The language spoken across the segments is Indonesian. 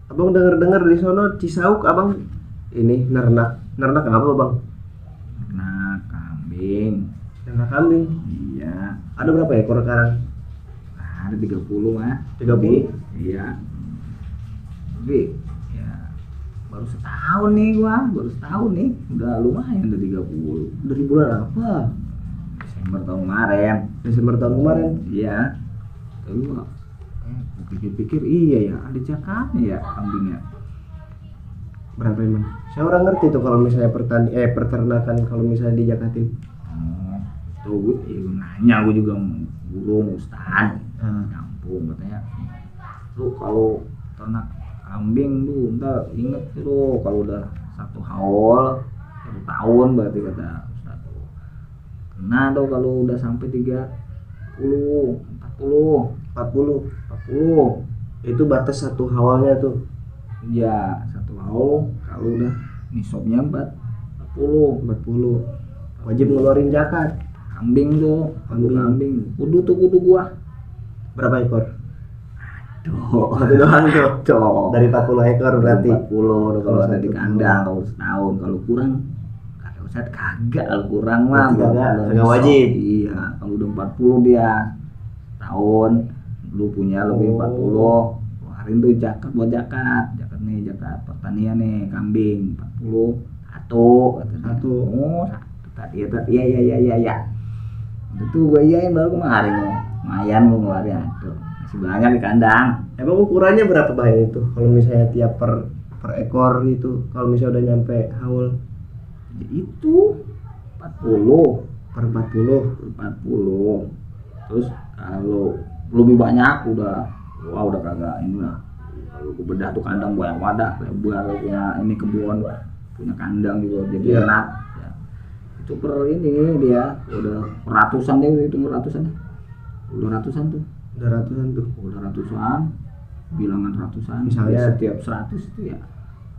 Abang dengar-dengar di sono Cisauk abang ini nernak apa bang? Nah, kambing. Nernak kambing. Iya. Ada berapa ekor sekarang? Ada 30 mah. 30? Iya. Tapi ya baru setahun nih baru setahun nih. Udah lumayan udah 30. Dari bulan apa? Desember tahun kemarin. Desember tahun kemarin. Iya. Tapi gua pikir-pikir iya ya, ada jakatnya ya kambingnya. Berapa emang? Saya orang ngerti tuh kalau misalnya peternakan kalau misalnya dijakatin. Oh, tuh gue nanya, gue juga guru Ustad kampung katanya, lu kalau ternak kambing lu ntar inget lu kalau udah satu haul 1 tahun berarti kata Ustad. Nah tuh kalau udah sampai 30, 40 Itu batas satu hawalnya tuh. ya satu haul kalau udah nisabnya 40 Wajib ngeluarin zakat. kambing tuh, kambing kudu gua Berapa ekor? tuh Satu doang tuh. tuh Dari 40 ekor berarti. 40 kalau ada di satu kandang kalau setahun, kalau kurang kata Ustad kagak, kalau kurang mah Kagak wajib. iya, kalau udah 40 dia tahun lu punya lebih 40 keluarin tuh zakat buat zakat nih, zakat pertanian nih kambing 40 satu kata dia. Satu. Oh satu tadi ya itu gue iyain baru kemarin lumayan gue ngeluarin tuh masih banyak di kandang. Emang ukurannya berapa bahaya itu? Kalau misalnya tiap per ekor gitu, kalau misalnya udah nyampe haul Itu 40 per 40. terus kalau lebih banyak udah kagak ini lah. Kalau gue bedah tuh kandang banyak wadah lebar, punya ini kebun, punya kandang juga jadi enak ya. Itu per ini dia udah ratusan deh, itu ratusan tuh Udah ratusan tuh. udah ratusan, bilangan ratusan. Misalnya ya, setiap 100 itu ya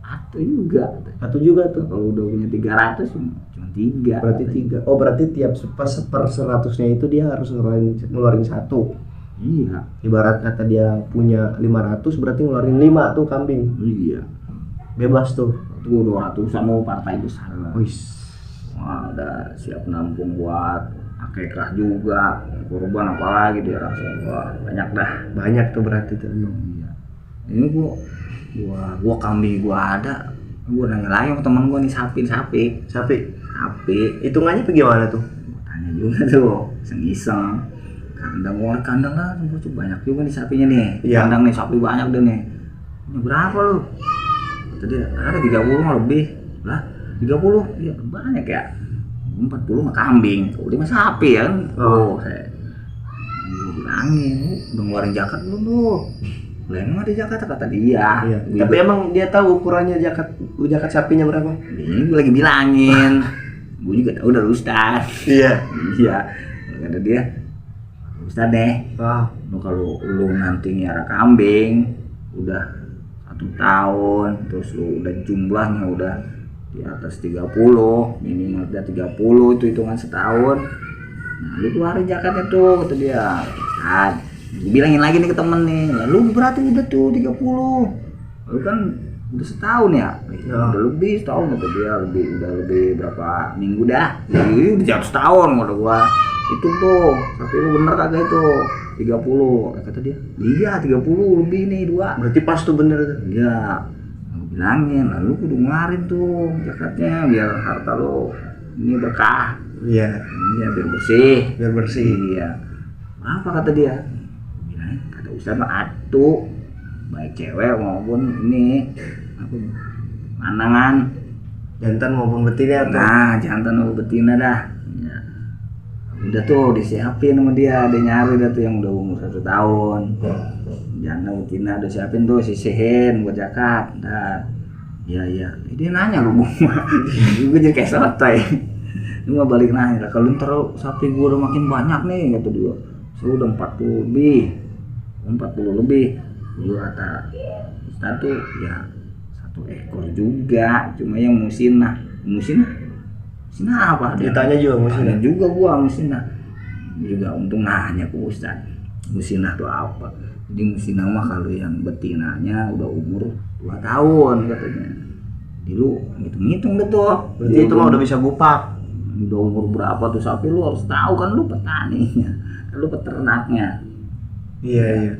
satu juga. Satu juga tuh. Kalau udah punya 300 cuma 3. Berarti 3. Oh, berarti tiap per 100-nya itu dia harus ngeluarin satu. Iya. Ibarat kata dia punya 500 berarti ngeluarin 5 tuh kambing. Iya. Bebas tuh. Itu 200-an mau partai besar. Wis. Wah, udah siap nampung buat akikah juga, kurban apalagi dia rasa banyak dah. Banyak tuh berarti tuh. Iya. Ini gua kambing gua ada. Gua nanya lagi sama teman gua nih sapi. Hitungannya bagaimana tuh? Tanya juga tuh, iseng-iseng. Kandang lah, banyak juga nih sapinya nih. Iya. Kandang nih sapi banyak deh nih. Ini berapa lu? Kata dia, ada 30 mah lebih. Lah, 30? Iya, banyak ya. 40 mah kambing, kalau dia mah sapi ya kan. Saya bilangin, udah ngeluarin zakat belum tuh? Lah emang ada zakat kata dia. Iya. Tapi emang dia tahu ukurannya zakat sapinya berapa? Ini gue lagi bilangin. Gue juga tahu dari Ustaz. Iya. Kata dia, Ustaz deh. Kalau lu nanti nyara kambing udah 1 tahun, terus lu udah jumlahnya udah di atas 30, minimal udah 30, itu hitungan setahun. Nah, lu keluarin zakatnya tuh, kata dia. Ustaz, gue bilangin lagi nih ke temen nih, lu berarti udah tuh 30. Lu kan udah setahun ya? Udah lebih setahun kata dia, udah lebih berapa minggu dah. Jadi udah jatuh setahun kata gua. Itu tuh, tapi lu bener kagak itu 30? Kata dia, iya 30 lebih nih 2. Berarti pas tuh bener tuh. Iya, aku bilangin, lalu kudu ngeluarin tuh zakatnya biar harta lo ini berkah. Iya. Iya, biar bersih. Iya. Apa kata dia? Bilang, kata Ustaz mah atu, baik cewek maupun ini apa manangan, Jantan maupun betina tuh. nah jantan maupun betina dah. Ya. Udah tuh disiapin sama dia nyari dah tuh yang udah umur 1 tahun. Jantan betina udah siapin tuh, sisihin buat zakat. Dah. Iya. Dia nanya lu gue jadi kayak sotoy. Dia mau balik nanya, kalau ntar sapi gue udah makin banyak nih kata dia. Saya udah 40 lebih. Gue kata Ustaz tuh ya 1 ekor juga, cuma yang musinah apa? Ditanya juga musinah. Juga gua musinah. Juga untung nanya ke Ustaz. Musinah tuh apa? Jadi musina mah kalau yang betinanya udah umur 2 tahun katanya. Jadi lu hitung-hitung deh tuh. Berarti itu mah udah bisa gupak. Udah umur berapa tuh sapi, lu harus tahu kan, lu petaninya, lu peternaknya. Iya.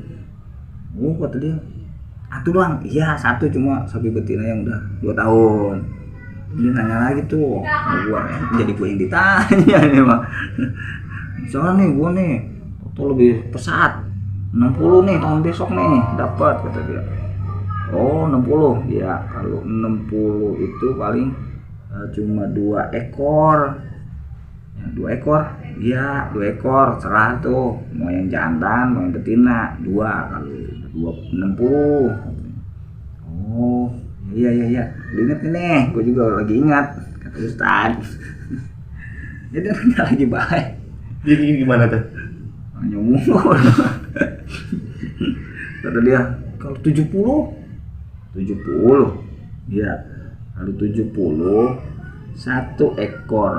Oh kata dia, satu doang. Iya satu, cuma sapi betina yang udah 2 tahun. Dia nanya lagi tuh, gua jadi gua yang ditanya nih mah. Soalnya nih gua nih waktu lebih pesat 60 nih tahun besok nih dapat kata dia. Oh 60 ya, kalau 60 itu paling cuma 2 ekor ya, 2 ekor iya 2 ekor serah tuh mau yang jantan mau yang betina 2, kalau 60. Oh iya lu inget nih, gue juga lagi ingat kata Ustad. Jadi nanya lagi baik. Jadi gimana tuh? Nyomong. Kata dia kalau 70 ya, kalau 70 1 ekor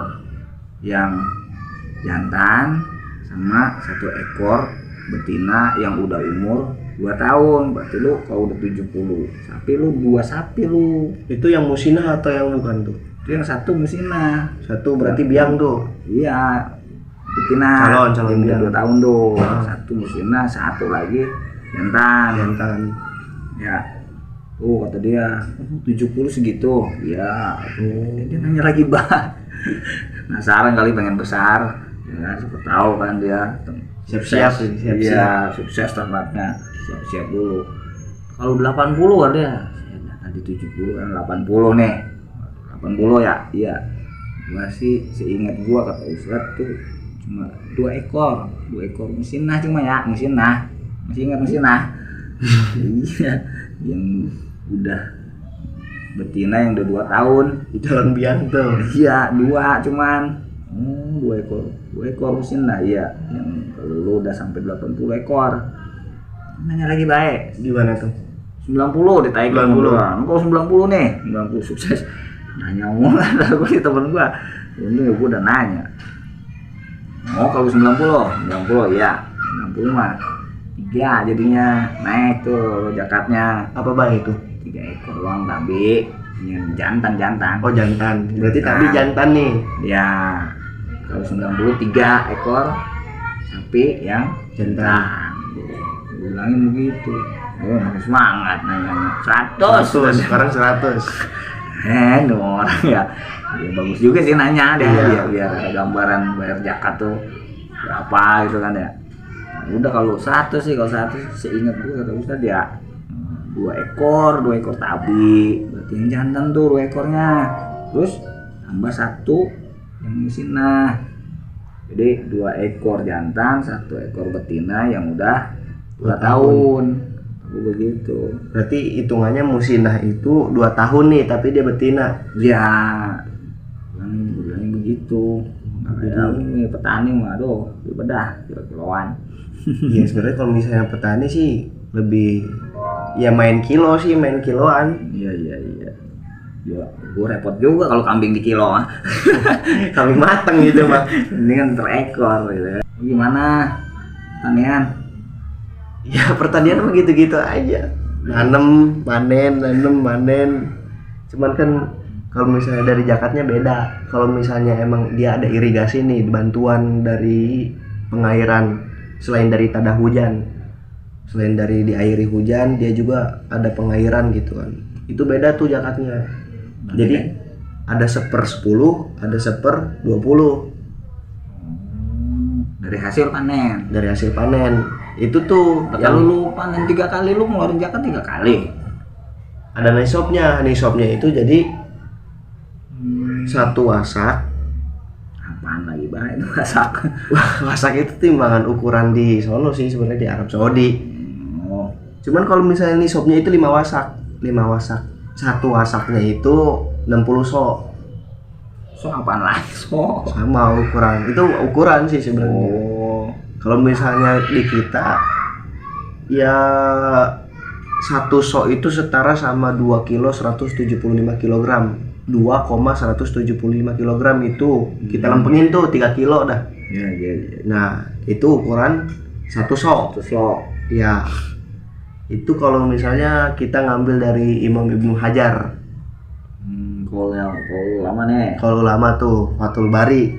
yang jantan sama 1 ekor betina yang udah umur 2 tahun. Berarti lu kalau udah 70 sapi, lu 2 sapi lu. Itu yang musina atau yang bukan tuh? Itu yang 1 musina. 1 berarti biang tuh. Iya, betina calon yang biang. udah 2 tahun tuh. 1 musina, 1 lagi jantan. Ya. Oh kata dia 70 segitu. Ya. Dia nanya lagi bah. Penasaran kali, pengen besar. Ya, siapa tahu kan dia. Siap-siap. Iya, sukses tempatnya. Siap-siap dulu. Kalau 80 ada. Tadi 70 kan 80 nih. 80 ya? Iya. Gua sih seingat gua kata Ustaz tuh cuma 2 ekor. 2 ekor musinah cuma ya, musinah. Masih ingat musinah? Iya, yang udah betina yang udah 2 tahun. Calon biang tuh. Iya, 2 cuman. 2 ekor musinah iya. Yang kalau lu udah sampai 80 ekor. Nanya lagi baik. Gimana tuh? 90 ditanya 90. Kalau 90 nih, 90 sukses. Nanya mulu lah gue di temen gua. Ini gua udah nanya. Oh, kalau 90 iya. 90 mah 3 jadinya naik tuh jakatnya. Apa baik itu? 3 ekor doang tapi yang jantan. Oh jantan. Berarti tadi jantan nih. Ya. Kalau 90 3 ekor sapi yang jantan. Bilangin begitu. Makin semangat nanya. 100. Sekarang 100. Orang ya bagus juga sih nanya deh. Iya. biar ada gambaran bayar zakat tuh berapa gitu kan ya. Udah kalau 100 sih, kalau 100 seingat gue kata Ustaz ya 2 ekor tabi. Berarti yang jantan tuh 2 ekornya. Terus tambah 1 yang musinah. Jadi 2 ekor jantan, 1 ekor betina yang udah 2 tahun. Begitu. Berarti hitungannya musinah itu 2 tahun nih, tapi dia betina. Ya, bilangnya begitu. Ya, ini petani mah, aduh, bedah kilo-kiloan. Iya sebenarnya kalau misalnya petani sih lebih ya main kiloan. Iya. Ya, gue repot juga kalau kambing di kilo ah. Kambing mateng gitu mah. Ini kan terekor gitu. Gimana tanian? Ya pertanian mah gitu-gitu aja. Nanem, manen. Cuman kan kalau misalnya dari zakatnya beda. Kalau misalnya emang dia ada irigasi nih, bantuan dari pengairan selain dari tada hujan. Selain dari diairi hujan, dia juga ada pengairan gitu kan. Itu beda tuh zakatnya. Jadi ada 1/10, ada 1/20. Dari hasil panen. Dari hasil panen. Itu tuh Kalau lu panen 3 kali, lu ngeluarin zakat 3 kali. ada nisabnya. Nisabnya itu jadi 1 wasak. Apaan lagi banyak itu wasak? Wasak itu timbangan ukuran di sono sih sebenarnya, di Arab Saudi. Oh, Cuman kalau misalnya nisabnya itu 5 wasak. 5 wasak. 1 wasaknya itu 60 sok. so apaan lagi so? Sama ukuran. Itu ukuran sih sebenarnya. Oh, Kalau misalnya di kita ya 1 sok itu setara sama 2 kilo 175 kg. 2,175 kg itu kita lempengin tuh 3 kilo dah. iya. Nah, itu ukuran 1 sok. Terus lo Ya, Itu kalau misalnya kita ngambil dari Imam Ibnu Hajar. Kalau lama nih Kalau lama tuh Fathul Bari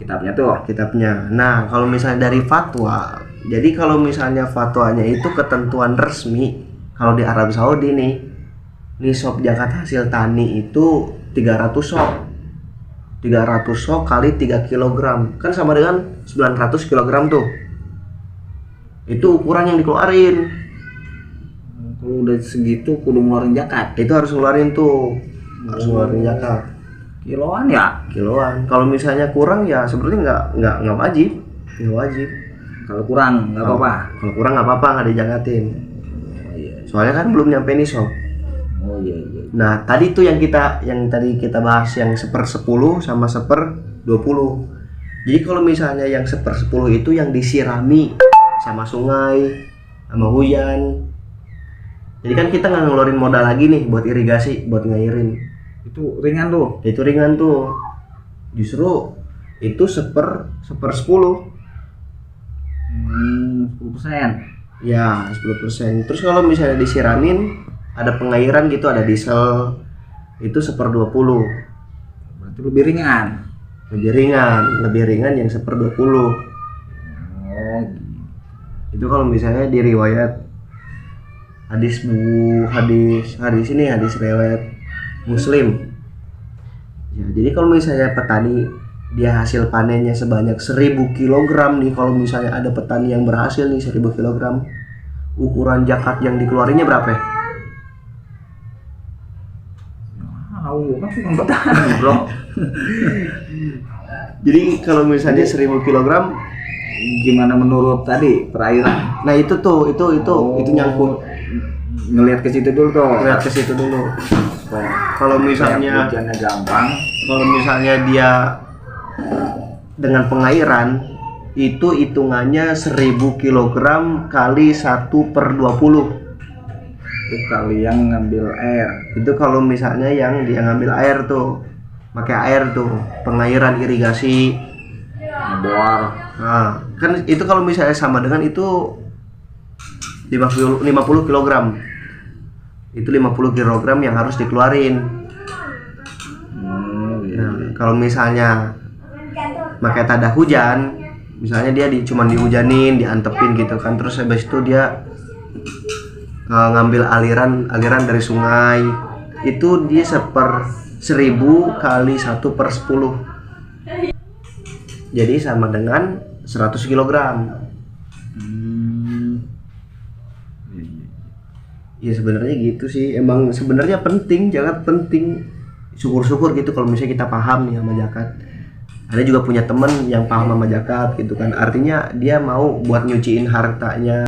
kitabnya tuh. kitabnya. Nah, kalau misalnya dari fatwa, jadi kalau misalnya fatwanya itu ketentuan resmi, kalau di Arab Saudi nih, nisab zakat hasil tani itu 300 sok. 300 sok kali 3 kg kan sama dengan 900 kg tuh. Itu ukuran yang dikeluarin. Kalau udah segitu kudu ngeluarin zakat. Itu harus ngeluarin tuh. Harus ngeluarin zakat. Kiloan ya? Kiloan. Kalau misalnya kurang ya sebenarnya nggak wajib. Nggak wajib. Kalau kurang nggak apa-apa. Kalau kurang nggak apa-apa, nggak dijagatin. Oh iya. Soalnya kan belum nyampe nisab. Oh iya iya. Nah, tadi tuh yang tadi kita bahas yang 1/10 sama 1/20. Jadi kalau misalnya yang 1/10 itu yang disirami sama sungai, sama hujan. Jadi kan kita nggak ngeluarin modal lagi nih buat irigasi, buat ngairin. Itu ringan tuh. Itu ringan tuh. Justru itu 1/10. 10%. Ya, 10%. Terus kalau misalnya disiramin, ada pengairan gitu, ada diesel, itu 1/20. Berarti lebih ringan. Lebih ringan yang 1/20. Oh. Itu kalau misalnya di riwayat hadis riwayat Muslim. Ya, jadi kalau misalnya petani dia hasil panennya sebanyak 1000 kg nih, kalau misalnya ada petani yang berhasil nih 1000 kg, ukuran zakat yang dikeluarinnya berapa ya? Kan bukan petani, Bro. Jadi kalau misalnya 1000 kg, Gimana menurut tadi perairan? nah itu nyangkut. Ngelihat ke situ dulu tuh. Lihat ke situ dulu. Kalau misalnya hujannya gampang, kalau misalnya dia dengan pengairan itu hitungannya 1000 kg kali 1/20. itu kali yang ngambil air. Itu kalau misalnya yang dia ngambil air tuh, pakai air tuh, pengairan irigasi. Ngebor. Nah, kan itu kalau misalnya sama dengan itu 50 kg. Itu 50 kg yang harus dikeluarin. Nah, kalau misalnya pakai tada hujan, misalnya dia cuman dihujanin, diantepin gitu kan, terus habis itu dia ngambil aliran dari sungai, itu dia 1000 kali 1/10. Jadi sama dengan 100 kg. Ya sebenarnya gitu sih. Emang sebenarnya penting, zakat penting. Syukur-syukur gitu kalau misalnya kita paham nih sama zakat. Ada juga punya temen yang paham sama zakat gitu kan. Artinya dia mau buat nyuciin hartanya.